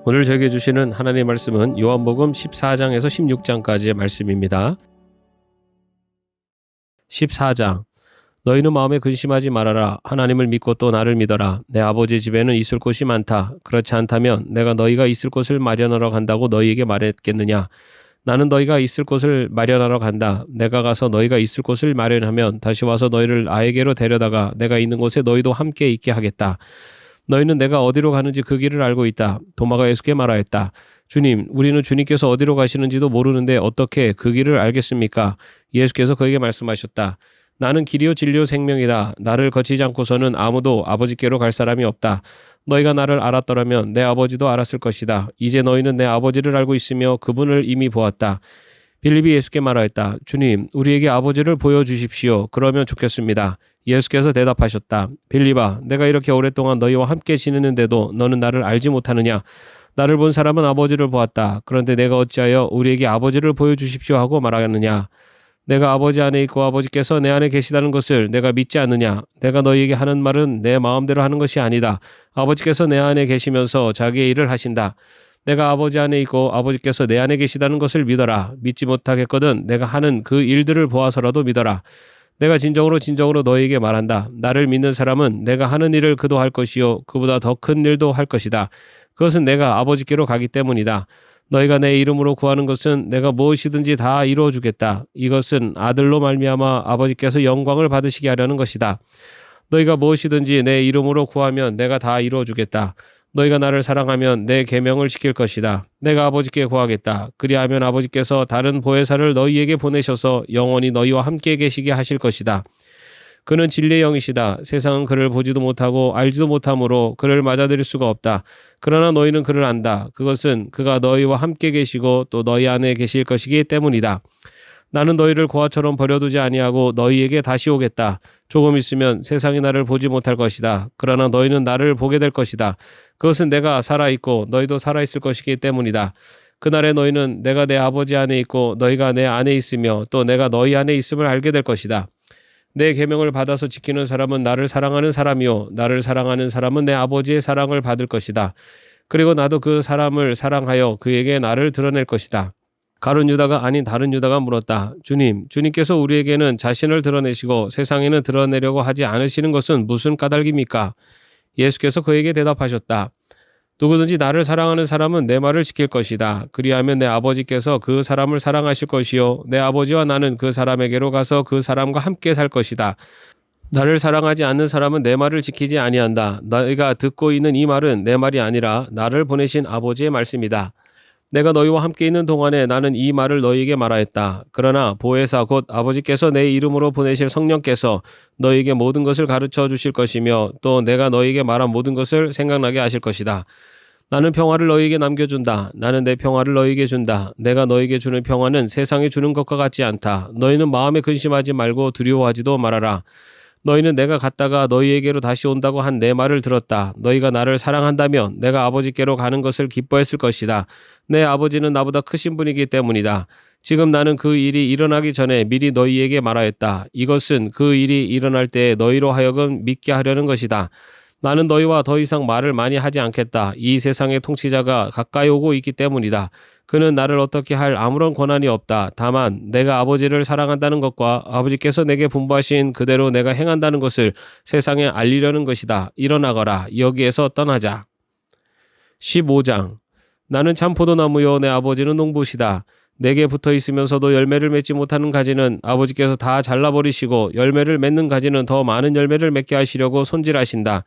오늘 저에게 주시는 하나님의 말씀은 요한복음 14장에서 16장까지의 말씀입니다. 14장. 너희는 마음에 근심하지 말아라. 하나님을 믿고 또 나를 믿어라. 내 아버지 집에는 있을 곳이 많다. 그렇지 않다면 내가 너희가 있을 곳을 마련하러 간다고 너희에게 말했겠느냐. 나는 너희가 있을 곳을 마련하러 간다. 내가 가서 너희가 있을 곳을 마련하면 다시 와서 너희를 아에게로 데려다가 내가 있는 곳에 너희도 함께 있게 하겠다. 너희는 내가 어디로 가는지 그 길을 알고 있다. 도마가 예수께 말하였다. 주님, 우리는 주님께서 어디로 가시는지도 모르는데 어떻게 그 길을 알겠습니까? 예수께서 그에게 말씀하셨다. 나는 길이요 진리요 생명이다. 나를 거치지 않고서는 아무도 아버지께로 갈 사람이 없다. 너희가 나를 알았더라면 내 아버지도 알았을 것이다. 이제 너희는 내 아버지를 알고 있으며 그분을 이미 보았다. 빌립이 예수께 말하였다. 주님, 우리에게 아버지를 보여주십시오. 그러면 좋겠습니다. 예수께서 대답하셨다. 빌립아, 내가 이렇게 오랫동안 너희와 함께 지내는데도 너는 나를 알지 못하느냐? 나를 본 사람은 아버지를 보았다. 그런데 내가 어찌하여 우리에게 아버지를 보여주십시오 하고 말하겠느냐? 내가 아버지 안에 있고 아버지께서 내 안에 계시다는 것을 내가 믿지 않느냐? 내가 너희에게 하는 말은 내 마음대로 하는 것이 아니다. 아버지께서 내 안에 계시면서 자기의 일을 하신다. 내가 아버지 안에 있고 아버지께서 내 안에 계시다는 것을 믿어라. 믿지 못하겠거든 내가 하는 그 일들을 보아서라도 믿어라. 내가 진정으로 너희에게 말한다. 나를 믿는 사람은 내가 하는 일을 그도 할 것이요 그보다 더 큰 일도 할 것이다. 그것은 내가 아버지께로 가기 때문이다. 너희가 내 이름으로 구하는 것은 내가 무엇이든지 다 이루어 주겠다. 이것은 아들로 말미암아 아버지께서 영광을 받으시게 하려는 것이다. 너희가 무엇이든지 내 이름으로 구하면 내가 다 이루어 주겠다. 너희가 나를 사랑하면 내 계명을 지킬 것이다. 내가 아버지께 구하겠다. 그리하면 아버지께서 다른 보혜사를 너희에게 보내셔서 영원히 너희와 함께 계시게 하실 것이다. 그는 진리의 영이시다. 세상은 그를 보지도 못하고 알지도 못하므로 그를 맞아들일 수가 없다. 그러나 너희는 그를 안다. 그것은 그가 너희와 함께 계시고 또 너희 안에 계실 것이기 때문이다. 나는 너희를 고아처럼 버려두지 아니하고 너희에게 다시 오겠다. 조금 있으면 세상이 나를 보지 못할 것이다. 그러나 너희는 나를 보게 될 것이다. 그것은 내가 살아있고 너희도 살아있을 것이기 때문이다. 그날에 너희는 내가 내 아버지 안에 있고 너희가 내 안에 있으며 또 내가 너희 안에 있음을 알게 될 것이다. 내 계명을 받아서 지키는 사람은 나를 사랑하는 사람이요 나를 사랑하는 사람은 내 아버지의 사랑을 받을 것이다. 그리고 나도 그 사람을 사랑하여 그에게 나를 드러낼 것이다. 가룟 유다가 아닌 다른 유다가 물었다. 주님께서 우리에게는 자신을 드러내시고 세상에는 드러내려고 하지 않으시는 것은 무슨 까닭입니까? 예수께서 그에게 대답하셨다. 누구든지 나를 사랑하는 사람은 내 말을 지킬 것이다. 그리하면 내 아버지께서 그 사람을 사랑하실 것이요 내 아버지와 나는 그 사람에게로 가서 그 사람과 함께 살 것이다. 나를 사랑하지 않는 사람은 내 말을 지키지 아니한다. 너희가 듣고 있는 이 말은 내 말이 아니라 나를 보내신 아버지의 말씀이다. 내가 너희와 함께 있는 동안에 나는 이 말을 너희에게 말하였다. 그러나 보혜사 곧 아버지께서 내 이름으로 보내실 성령께서 너희에게 모든 것을 가르쳐 주실 것이며 또 내가 너희에게 말한 모든 것을 생각나게 하실 것이다. 나는 평화를 너희에게 남겨준다. 나는 내 평화를 너희에게 준다. 내가 너희에게 주는 평화는 세상에 주는 것과 같지 않다. 너희는 마음에 근심하지 말고 두려워하지도 말아라. 너희는 내가 갔다가 너희에게로 다시 온다고 한 내 말을 들었다. 너희가 나를 사랑한다면 내가 아버지께로 가는 것을 기뻐했을 것이다. 내 아버지는 나보다 크신 분이기 때문이다. 지금 나는 그 일이 일어나기 전에 미리 너희에게 말하였다. 이것은 그 일이 일어날 때 너희로 하여금 믿게 하려는 것이다. 나는 너희와 더 이상 말을 많이 하지 않겠다. 이 세상의 통치자가 가까이 오고 있기 때문이다. 그는 나를 어떻게 할 아무런 권한이 없다. 다만 내가 아버지를 사랑한다는 것과 아버지께서 내게 분부하신 그대로 내가 행한다는 것을 세상에 알리려는 것이다. 일어나거라. 여기에서 떠나자. 15장. 나는 참 포도나무요 내 아버지는 농부시다. 내게 붙어 있으면서도 열매를 맺지 못하는 가지는 아버지께서 다 잘라버리시고 열매를 맺는 가지는 더 많은 열매를 맺게 하시려고 손질하신다.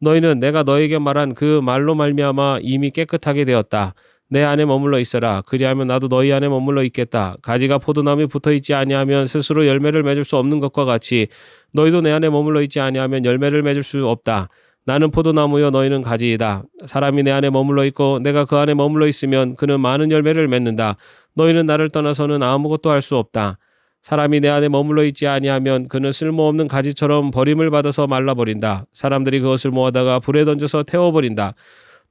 너희는 내가 너에게 말한 그 말로 말미암아 이미 깨끗하게 되었다. 내 안에 머물러 있어라. 그리하면 나도 너희 안에 머물러 있겠다. 가지가 포도나무에 붙어 있지 아니하면 스스로 열매를 맺을 수 없는 것과 같이 너희도 내 안에 머물러 있지 아니하면 열매를 맺을 수 없다. 나는 포도나무요 너희는 가지이다. 사람이 내 안에 머물러 있고 내가 그 안에 머물러 있으면 그는 많은 열매를 맺는다. 너희는 나를 떠나서는 아무것도 할 수 없다. 사람이 내 안에 머물러 있지 아니하면 그는 쓸모없는 가지처럼 버림을 받아서 말라버린다. 사람들이 그것을 모아다가 불에 던져서 태워버린다.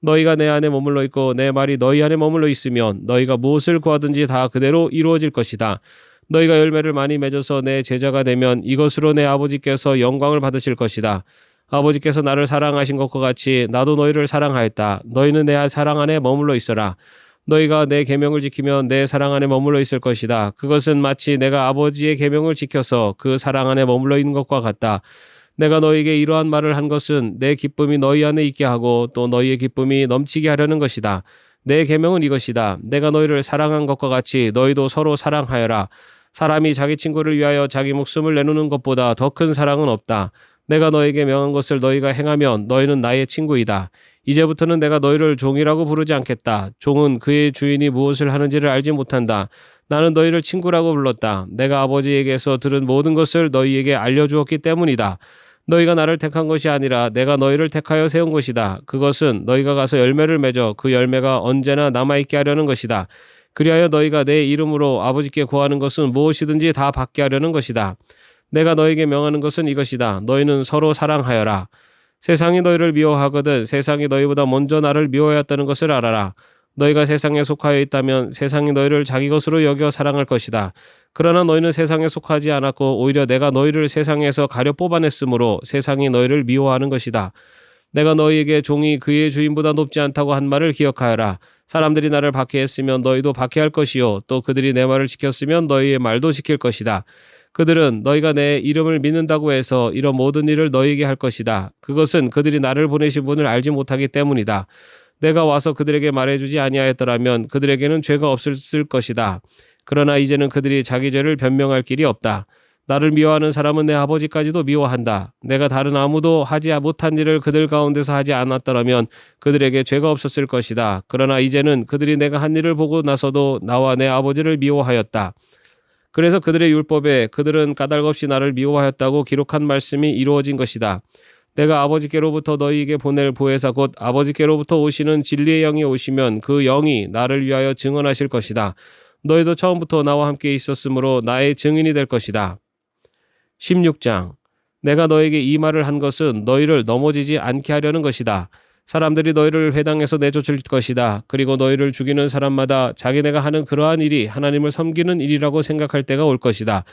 너희가 내 안에 머물러 있고 내 말이 너희 안에 머물러 있으면 너희가 무엇을 구하든지 다 그대로 이루어질 것이다. 너희가 열매를 많이 맺어서 내 제자가 되면 이것으로 내 아버지께서 영광을 받으실 것이다. 아버지께서 나를 사랑하신 것과 같이 나도 너희를 사랑하였다. 너희는 내 사랑 안에 머물러 있어라. 너희가 내 계명을 지키면 내 사랑 안에 머물러 있을 것이다. 그것은 마치 내가 아버지의 계명을 지켜서 그 사랑 안에 머물러 있는 것과 같다. 내가 너희에게 이러한 말을 한 것은 내 기쁨이 너희 안에 있게 하고 또 너희의 기쁨이 넘치게 하려는 것이다. 내 계명은 이것이다. 내가 너희를 사랑한 것과 같이 너희도 서로 사랑하여라. 사람이 자기 친구를 위하여 자기 목숨을 내놓는 것보다 더 큰 사랑은 없다. 내가 너에게 명한 것을 너희가 행하면 너희는 나의 친구이다. 이제부터는 내가 너희를 종이라고 부르지 않겠다. 종은 그의 주인이 무엇을 하는지를 알지 못한다. 나는 너희를 친구라고 불렀다. 내가 아버지에게서 들은 모든 것을 너희에게 알려주었기 때문이다. 너희가 나를 택한 것이 아니라 내가 너희를 택하여 세운 것이다. 그것은 너희가 가서 열매를 맺어 그 열매가 언제나 남아있게 하려는 것이다. 그리하여 너희가 내 이름으로 아버지께 구하는 것은 무엇이든지 다 받게 하려는 것이다. 내가 너에게 명하는 것은 이것이다. 너희는 서로 사랑하여라. 세상이 너희를 미워하거든 세상이 너희보다 먼저 나를 미워하였다는 것을 알아라. 너희가 세상에 속하여 있다면 세상이 너희를 자기 것으로 여겨 사랑할 것이다. 그러나 너희는 세상에 속하지 않았고 오히려 내가 너희를 세상에서 가려 뽑아냈으므로 세상이 너희를 미워하는 것이다. 내가 너희에게 종이 그의 주인보다 높지 않다고 한 말을 기억하여라. 사람들이 나를 박해했으면 너희도 박해할 것이요 또 그들이 내 말을 지켰으면 너희의 말도 지킬 것이다. 그들은 너희가 내 이름을 믿는다고 해서 이런 모든 일을 너희에게 할 것이다. 그것은 그들이 나를 보내신 분을 알지 못하기 때문이다. 내가 와서 그들에게 말해주지 아니하였더라면 그들에게는 죄가 없었을 것이다. 그러나 이제는 그들이 자기 죄를 변명할 길이 없다. 나를 미워하는 사람은 내 아버지까지도 미워한다. 내가 다른 아무도 하지 못한 일을 그들 가운데서 하지 않았더라면 그들에게 죄가 없었을 것이다. 그러나 이제는 그들이 내가 한 일을 보고 나서도 나와 내 아버지를 미워하였다. 그래서 그들의 율법에 그들은 까닭없이 나를 미워하였다고 기록한 말씀이 이루어진 것이다. 내가 아버지께로부터 너희에게 보낼 보혜사 곧 아버지께로부터 오시는 진리의 영이 오시면 그 영이 나를 위하여 증언하실 것이다. 너희도 처음부터 나와 함께 있었으므로 나의 증인이 될 것이다. 16장 내가 너에게 이 말을 한 것은 너희를 넘어지지 않게 하려는 것이다. 사람들이 너희를 회당에서 내쫓을 것이다. 그리고 너희를 죽이는 사람마다 자기네가 하는 그러한 일이 하나님을 섬기는 일이라고 생각할 때가 올 것이다.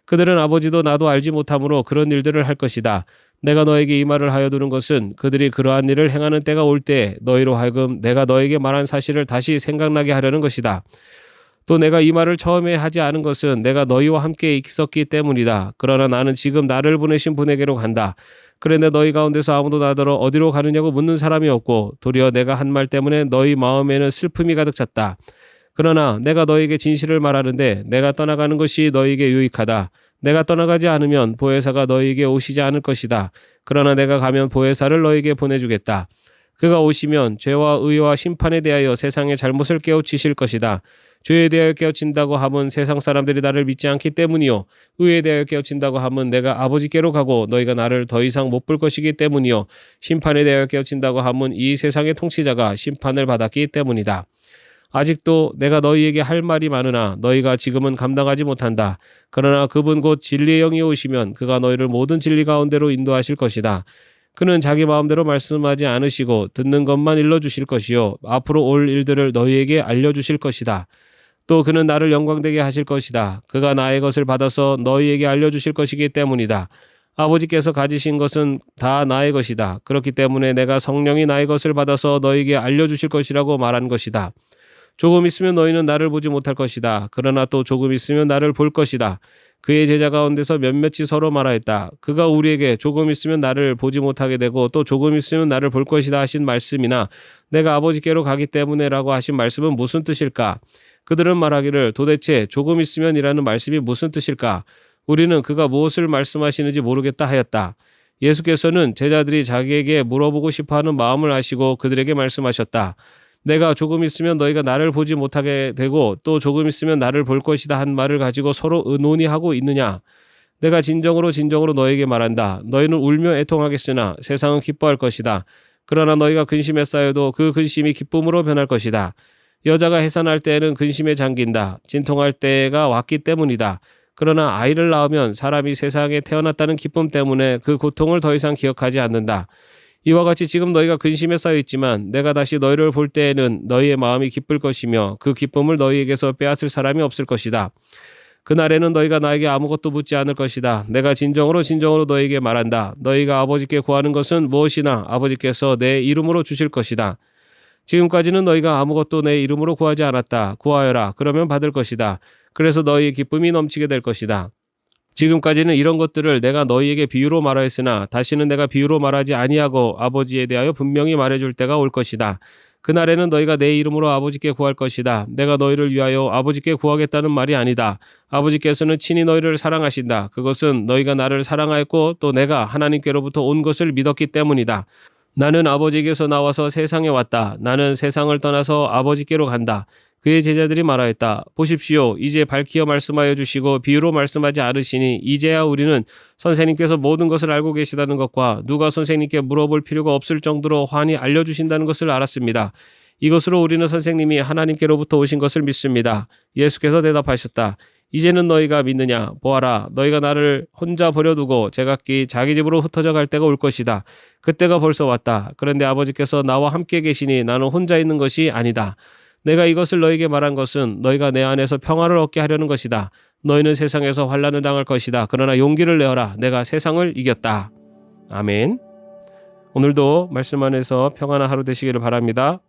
그들은 아버지도 나도 알지 못하므로 그런 일들을 할 것이다. 내가 너에게 이 말을 하여 두는 것은 그들이 그러한 일을 행하는 때가 올 때 너희로 하여금 내가 너에게 말한 사실을 다시 생각나게 하려는 것이다. 또 내가 이 말을 처음에 하지 않은 것은 내가 너희와 함께 있었기 때문이다. 그러나 나는 지금 나를 보내신 분에게로 간다. 그런데 너희 가운데서 아무도 나더러 어디로 가느냐고 묻는 사람이 없고 도리어 내가 한 말 때문에 너희 마음에는 슬픔이 가득 찼다. 그러나 내가 너희에게 진실을 말하는데 내가 떠나가는 것이 너희에게 유익하다. 내가 떠나가지 않으면 보혜사가 너희에게 오시지 않을 것이다. 그러나 내가 가면 보혜사를 너희에게 보내주겠다. 그가 오시면 죄와 의와 심판에 대하여 세상의 잘못을 깨우치실 것이다. 죄에 대하여 깨우친다고 함은 세상 사람들이 나를 믿지 않기 때문이요 의에 대하여 깨우친다고 함은 내가 아버지께로 가고 너희가 나를 더 이상 못 볼 것이기 때문이요 심판에 대하여 깨우친다고 함은 이 세상의 통치자가 심판을 받았기 때문이다. 아직도 내가 너희에게 할 말이 많으나 너희가 지금은 감당하지 못한다. 그러나 그분 곧 진리의 영이 오시면 그가 너희를 모든 진리 가운데로 인도하실 것이다. 그는 자기 마음대로 말씀하지 않으시고 듣는 것만 일러주실 것이요 앞으로 올 일들을 너희에게 알려주실 것이다. 또 그는 나를 영광되게 하실 것이다. 그가 나의 것을 받아서 너희에게 알려주실 것이기 때문이다. 아버지께서 가지신 것은 다 나의 것이다. 그렇기 때문에 내가 성령이 나의 것을 받아서 너희에게 알려주실 것이라고 말한 것이다. 조금 있으면 너희는 나를 보지 못할 것이다. 그러나 또 조금 있으면 나를 볼 것이다. 그의 제자 가운데서 몇몇이 서로 말하였다. 그가 우리에게 조금 있으면 나를 보지 못하게 되고 또 조금 있으면 나를 볼 것이다 하신 말씀이나 내가 아버지께로 가기 때문에라고 하신 말씀은 무슨 뜻일까? 그들은 말하기를 도대체 조금 있으면이라는 말씀이 무슨 뜻일까? 우리는 그가 무엇을 말씀하시는지 모르겠다 하였다. 예수께서는 제자들이 자기에게 물어보고 싶어하는 마음을 아시고 그들에게 말씀하셨다. 내가 조금 있으면 너희가 나를 보지 못하게 되고 또 조금 있으면 나를 볼 것이다 한 말을 가지고 서로 논의하고 있느냐? 내가 진정으로 너희에게 말한다. 너희는 울며 애통하겠으나 세상은 기뻐할 것이다. 그러나 너희가 근심에 쌓여도 그 근심이 기쁨으로 변할 것이다. 여자가 해산할 때에는 근심에 잠긴다. 진통할 때가 왔기 때문이다. 그러나 아이를 낳으면 사람이 세상에 태어났다는 기쁨 때문에 그 고통을 더 이상 기억하지 않는다. 이와 같이 지금 너희가 근심에 쌓여 있지만 내가 다시 너희를 볼 때에는 너희의 마음이 기쁠 것이며 그 기쁨을 너희에게서 빼앗을 사람이 없을 것이다. 그날에는 너희가 나에게 아무것도 묻지 않을 것이다. 내가 진정으로 너희에게 말한다. 너희가 아버지께 구하는 것은 무엇이나 아버지께서 내 이름으로 주실 것이다. 지금까지는 너희가 아무것도 내 이름으로 구하지 않았다. 구하여라. 그러면 받을 것이다. 그래서 너희의 기쁨이 넘치게 될 것이다. 지금까지는 이런 것들을 내가 너희에게 비유로 말하였으나 다시는 내가 비유로 말하지 아니하고 아버지에 대하여 분명히 말해줄 때가 올 것이다. 그날에는 너희가 내 이름으로 아버지께 구할 것이다. 내가 너희를 위하여 아버지께 구하겠다는 말이 아니다. 아버지께서는 친히 너희를 사랑하신다. 그것은 너희가 나를 사랑하였고 또 내가 하나님께로부터 온 것을 믿었기 때문이다. 나는 아버지께서 나와서 세상에 왔다. 나는 세상을 떠나서 아버지께로 간다. 그의 제자들이 말하였다. 보십시오. 이제 밝히어 말씀하여 주시고 비유로 말씀하지 않으시니 이제야 우리는 선생님께서 모든 것을 알고 계시다는 것과 누가 선생님께 물어볼 필요가 없을 정도로 환히 알려주신다는 것을 알았습니다. 이것으로 우리는 선생님이 하나님께로부터 오신 것을 믿습니다. 예수께서 대답하셨다. 이제는 너희가 믿느냐? 보아라, 너희가 나를 혼자 버려두고 제각기 자기 집으로 흩어져 갈 때가 올 것이다. 그때가 벌써 왔다. 그런데 아버지께서 나와 함께 계시니 나는 혼자 있는 것이 아니다. 내가 이것을 너희에게 말한 것은 너희가 내 안에서 평화를 얻게 하려는 것이다. 너희는 세상에서 환난을 당할 것이다. 그러나 용기를 내어라. 내가 세상을 이겼다. 아멘. 오늘도 말씀 안에서 평안한 하루 되시기를 바랍니다.